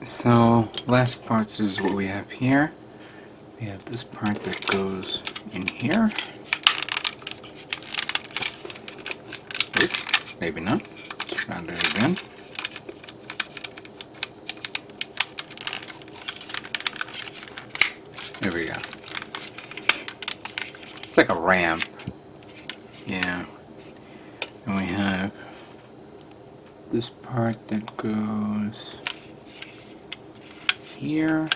So last parts is what we have here. We have this part that goes in here. Oops, maybe not. Let's try it again. There we go. It's like a ramp. Yeah. And we have this part that goes here.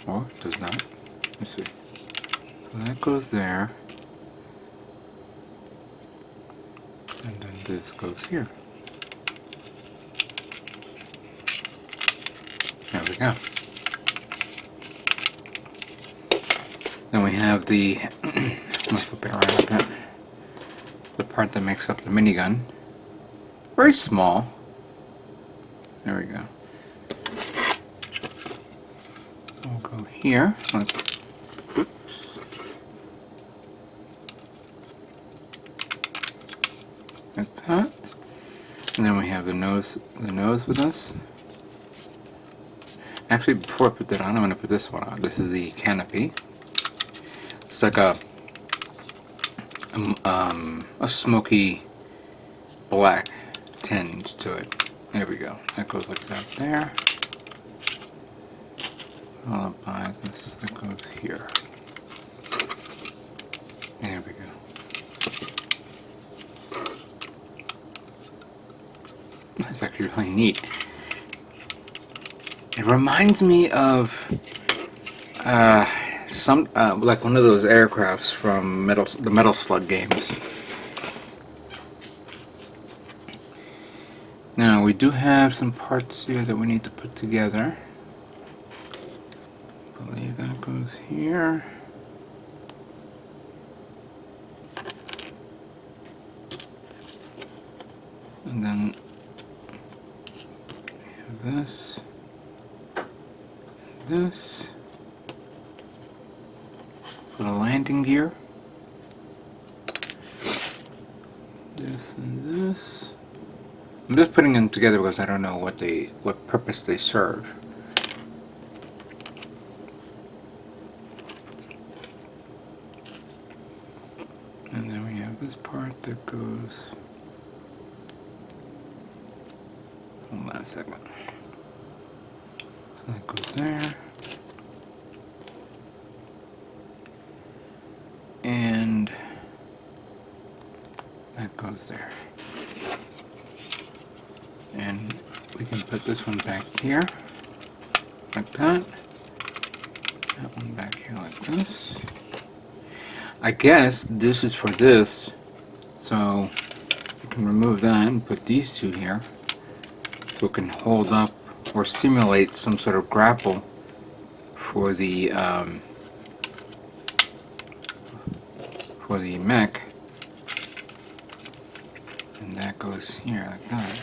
Oh, it does not. Let's see. So that goes there. And then this goes here. There we go. Then we have the let's flip it around a bit. The part that makes up the minigun. Very small. There we go. We'll go here. Oops. Like that. And then we have the nose with us. Actually, before I put that on, I'm going to put this one on. This is the canopy. It's like a smoky black tinge to it. There we go. That goes like that there. Followed by this that goes here. There we go. That's actually really neat. It reminds me of some like one of those aircrafts from the Metal Slug games. Now we do have some parts here that we need to put together. I believe that goes here. And then we have this. This for the landing gear. This and this. I'm just putting them together because I don't know what purpose they serve. And then we have this part that goes. Hold on a second. So that goes there. And that goes there. And we can put this one back here, like that. That one back here like this. I guess this is for this, so we can remove that and put these two here, so it can hold up or simulate some sort of grapple for the mech. And that goes here like that.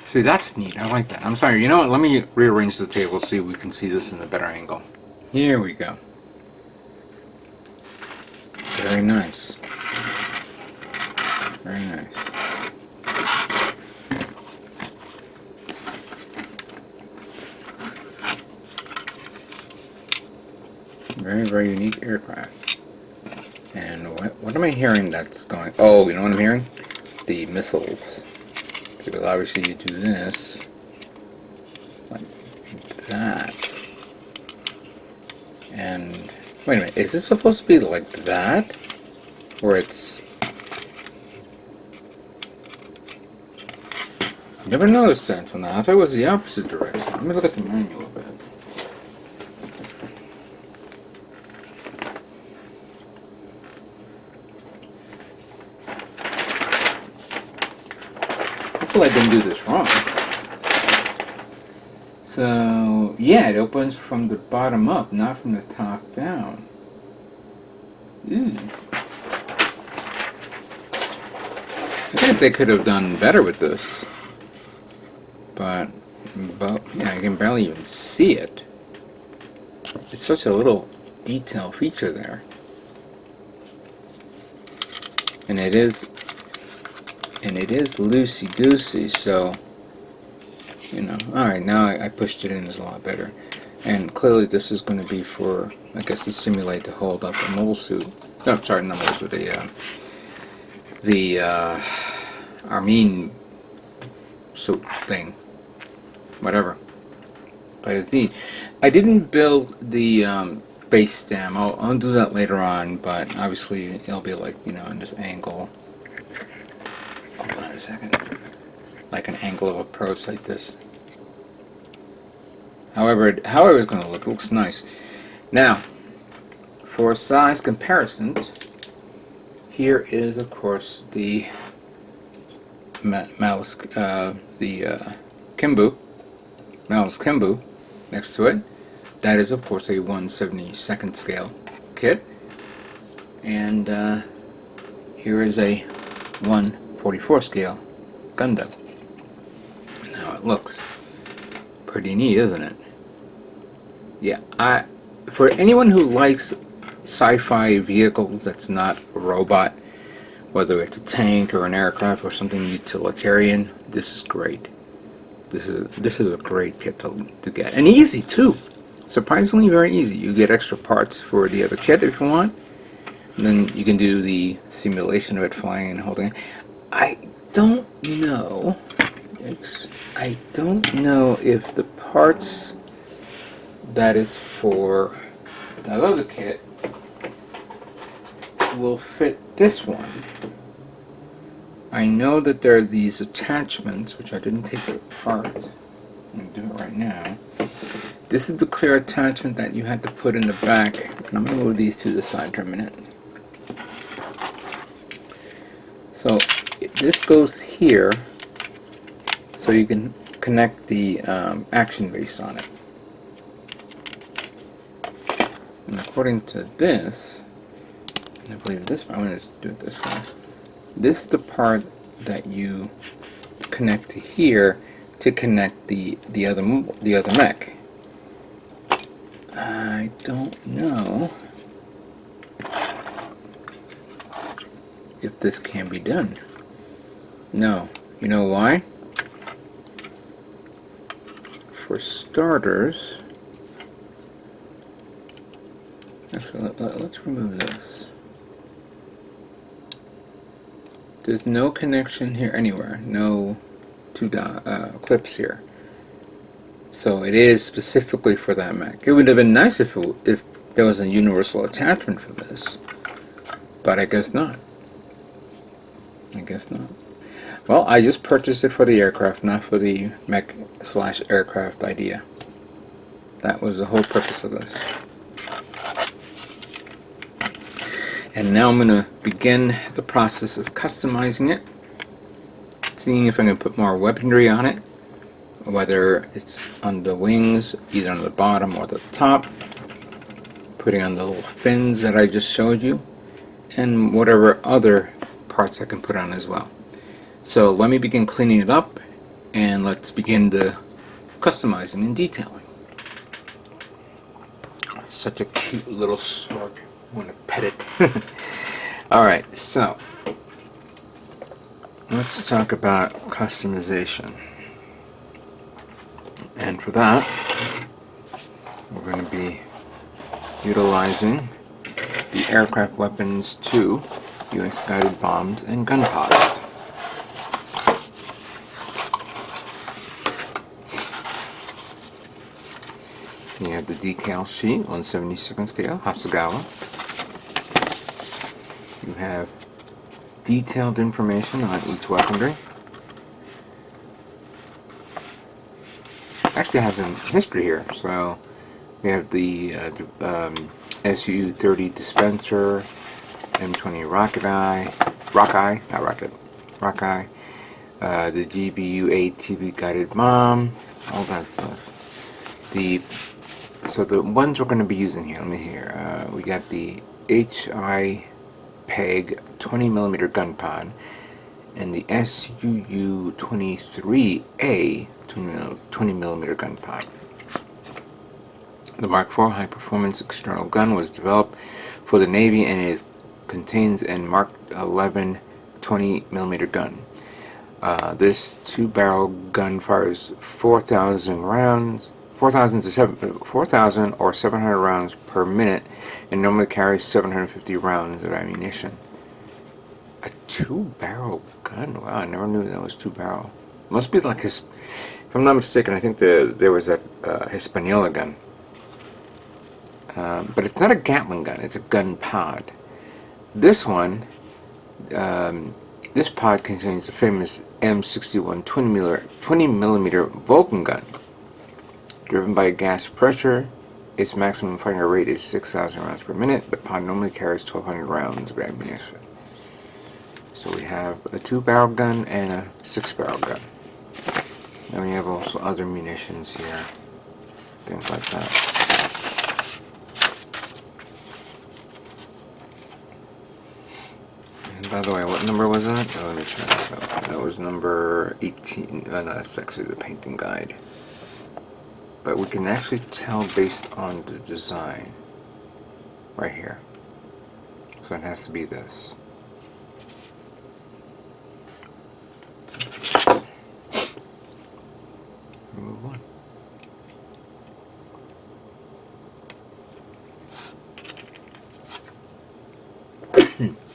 See, that's neat. I like that. I'm sorry, you know what? Let me rearrange the table so we can see this in a better angle. Here we go. Very nice. Very nice. Very, very unique aircraft. And what am I hearing that's going... Oh, you know what I'm hearing? The missiles. Because obviously you do this like that. And wait a minute, is this supposed to be like that? Or it's... I never noticed that until now. I thought it was the opposite direction. Let me look at the manual a bit. Hopefully I didn't do this wrong. So, yeah, it opens from the bottom up, not from the top down. Ooh. I think they could have done better with this. But yeah, I can barely even see it. It's such a little detail feature there. And it is loosey-goosey, so you know. Alright, now I pushed it in, it's a lot better. And clearly this is going to be for, I guess, to simulate to hold up a mobile suit. No, sorry, not mobile suit, the Armin suit thing. Whatever. But it's neat. I didn't build the base stem. I'll do that later on, but obviously it'll be like, you know, in this angle. Hold on a second. Like an angle of approach like this. However it's going to look, it looks nice. Now, for size comparison, here is of course the MAILeS, Kenbu, MAILeS Kenbu. Next to it, that is of course a 1/72nd scale kit, and here is a 1/44 scale Gundam. And how it looks, pretty neat, isn't it? Yeah, for anyone who likes sci-fi vehicles that's not a robot, whether it's a tank or an aircraft or something utilitarian, this is great. This is a great kit to get, and easy too. Surprisingly, very easy. You get extra parts for the other kit if you want, and then you can do the simulation of it flying and holding it. I don't know. I don't know if the parts that is for that other kit will fit this one. I know that there are these attachments, which I didn't take apart. I'm going to do it right now. This is the clear attachment that you had to put in the back. I'm going to move these to the side for a minute. So this goes here, so you can connect the action base on it. And according to this, I believe this, I'm going to do it this way. This is the part that you connect to here to connect the other mech. I don't know if this can be done. No. You know why? For starters, actually, let's remove this. There's no connection here anywhere. No two clips here. So it is specifically for that mech. It would have been nice if there was a universal attachment for this, but I guess not. I guess not. Well, I just purchased it for the aircraft, not for the mech/aircraft idea. That was the whole purpose of this. And now I'm going to begin the process of customizing it, seeing if I can put more weaponry on it, whether it's on the wings, either on the bottom or the top, putting on the little fins that I just showed you, and whatever other parts I can put on as well. So let me begin cleaning it up, and let's begin the customizing and detailing. Such a cute little stork. I want to pet it. Alright, so let's talk about customization. And for that, we're going to be utilizing the aircraft weapons 2, US guided bombs, and gun pods. You have the decal sheet, 1/72nd scale, Hasagawa. You have detailed information on each weaponry. Actually has some history here. So we have the SU-30 dispenser, M20 rockeye, the GBU-8 TV guided bomb, all that stuff. So the ones we're going to be using here, let me hear. We got the HI PEG 20mm gun pod and the SUU-23A 20mm gun pod. The Mark IV high performance external gun was developed for the Navy and contains a Mark 11 20mm gun. This 2-barrel gun fires 4,000 rounds, 4,000 or 700 rounds per minute, and normally carries 750 rounds of ammunition. A 2-barrel gun? Wow, I never knew that was 2-barrel. Must be like his. If I'm not mistaken, I think there was a Hispaniola gun. But it's not a Gatling gun, it's a gun pod. This one, this pod contains the famous M61 20mm Vulcan gun. Driven by gas pressure, its maximum firing rate is 6,000 rounds per minute. The pod normally carries 1,200 rounds of ammunition. So we have a 2-barrel gun and a 6-barrel gun. Then we have also other munitions here, things like that. And by the way, what number was that? Oh, let me try this out. That was number 18. No, that's actually the painting guide. But we can actually tell based on the design right here. So it has to be this. Remove one.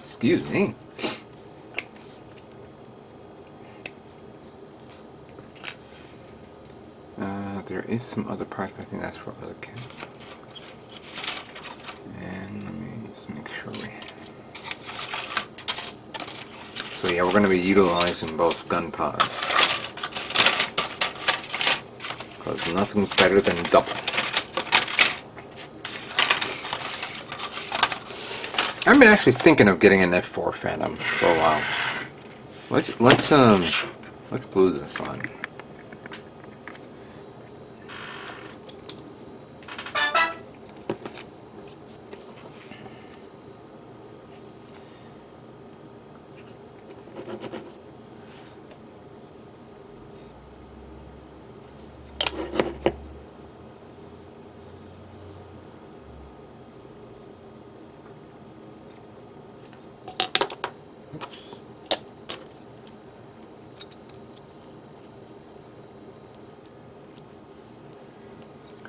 Excuse me. There is some other parts, but I think that's for other kids. And let me just make sure we. So yeah, we're going to be utilizing both gun pods. Because nothing's better than double. I've been actually thinking of getting an F4 Phantom for a while. Let's glue this on.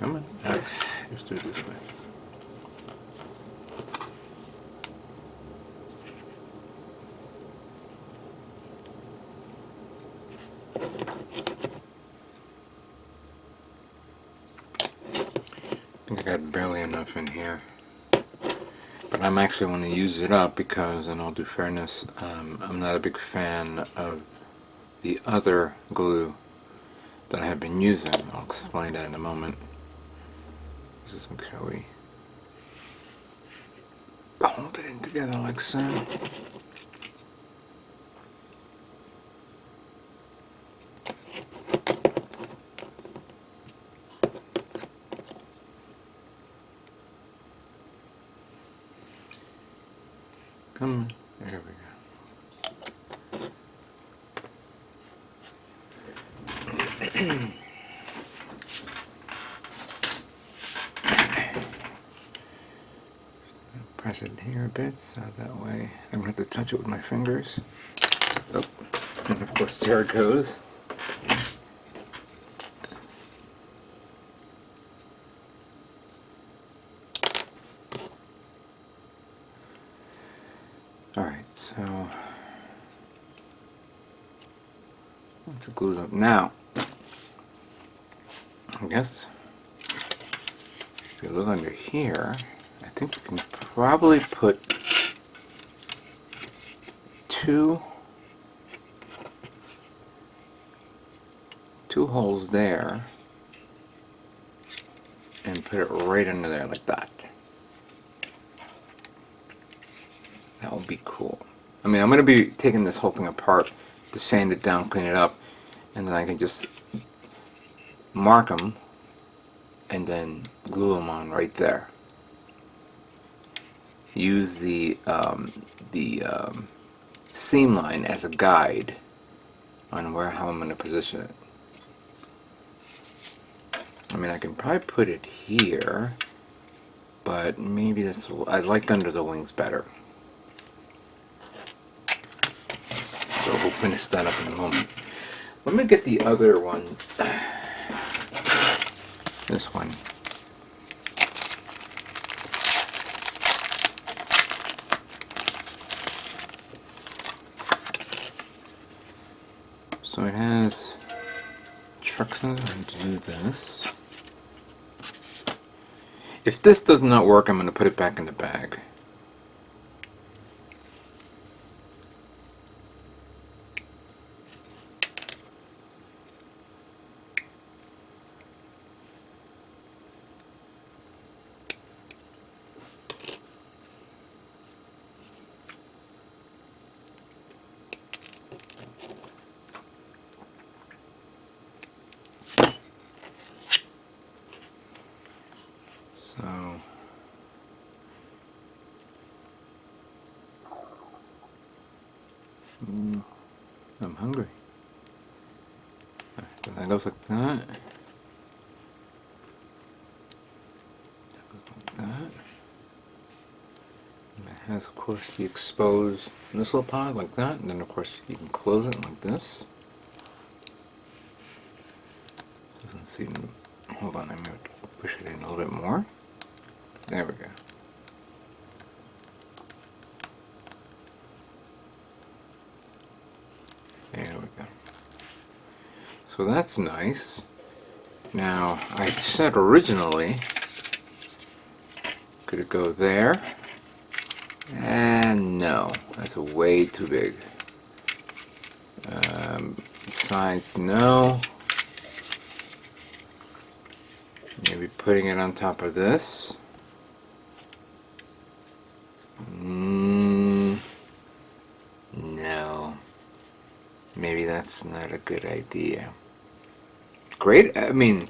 Come on. Let's do it this way. I think I got barely enough in here. But I'm actually going to use it up because, in all due fairness, I'm not a big fan of the other glue that I have been using. I'll explain that in a moment. Just make sure we hold it in together like so. Come on, there we go. Press it here a bit, so that way I don't have to touch it with my fingers. Oh, and of course there it goes. Alright, so once it glues up now, I guess if you look under here, I think you can probably put two holes there and put it right under there like that. That would be cool. I mean, I'm going to be taking this whole thing apart to sand it down, clean it up, and then I can just mark them and then glue them on right there. Use the seam line as a guide on how I'm going to position it. I mean, I can probably put it here, but maybe that's, I like under the wings better. So finish that up in a moment. Let me get the other one. This one. So it has trucks on it to do this. If this does not work, I'm going to put it back in the bag. So I'm hungry. So that goes like that. That goes like that. And it has, of course, the exposed missile pod like that. And then, of course, you can close it like this. Doesn't seem. Hold on, I'm going to push it in a little bit more. There we go. There we go. So that's nice. Now, I said originally, could it go there? And no, that's way too big. Besides, no. Maybe putting it on top of this. No. Maybe that's not a good idea. Great. I mean,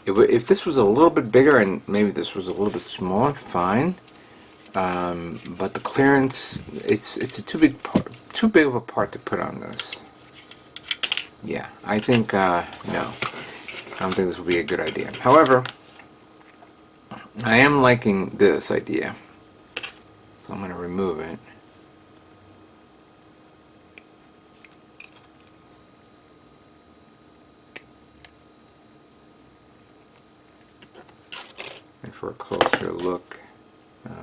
if this was a little bit bigger and maybe this was a little bit smaller, fine. But the clearance, it's a too big of a part to put on this. Yeah, I think no. I don't think this would be a good idea. However, I am liking this idea, so I'm going to remove it. And for a closer look, wait a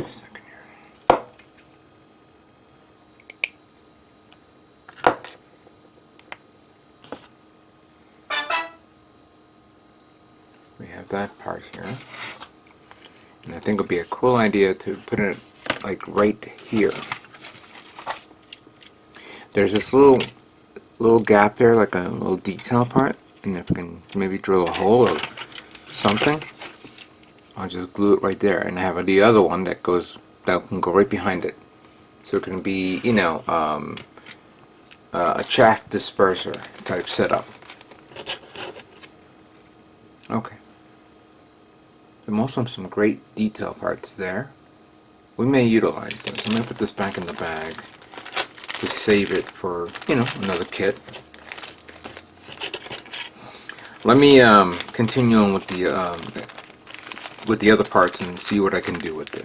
second here. We have that part here, and I think it would be a cool idea to put it like right here. There's this little gap there, like a little detail part, and if I can maybe drill a hole or something, I'll just glue it right there, and I have the other one that can go right behind it, so it can be, you know, a chaff disperser type setup. Okay. There's also some great detail parts there. We may utilize this. I'm going to put this back in the bag to save it for, you know, another kit. Let me continue on with the other parts and see what I can do with it.